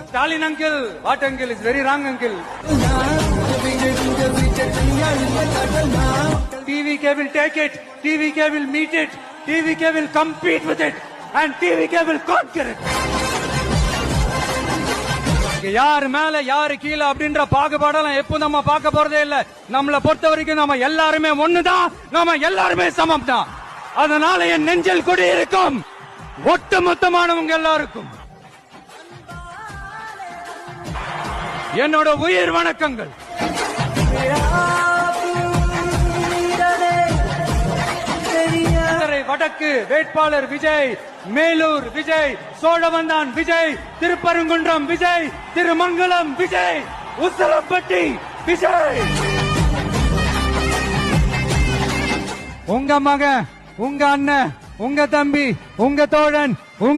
Stalin uncle, what uncle is very wrong uncle. TVK will take it, TVK will meet it, TVK will compete with it, and TVK will conquer it. யாரு மேல யாரு கீழே அப்படின்ற பாகுபாடெல்லாம் எப்போ நம்ம பார்க்க போறதே இல்ல. நம்மளை பொறுத்த வரைக்கும் நம்ம எல்லாருமே ஒண்ணுதான், நம்ம எல்லாருமே சமம் தான். அதனால என் நெஞ்சில் குடி இருக்கும் ஒட்டுமொத்தமானவங்க எல்லாருக்கும் என்னோட உயிர் வணக்கங்கள். வடக்கு வேட்பாளர் விஜய், மேலூர் விஜய், சோழவந்தான் விஜய், திருப்பரங்குன்றம் விஜய், திருமங்கலம் விஜய், உசலம்பட்டி விஜய். உங்க மகன், உங்க அண்ணன், உங்க தம்பி, உங்க தோழன்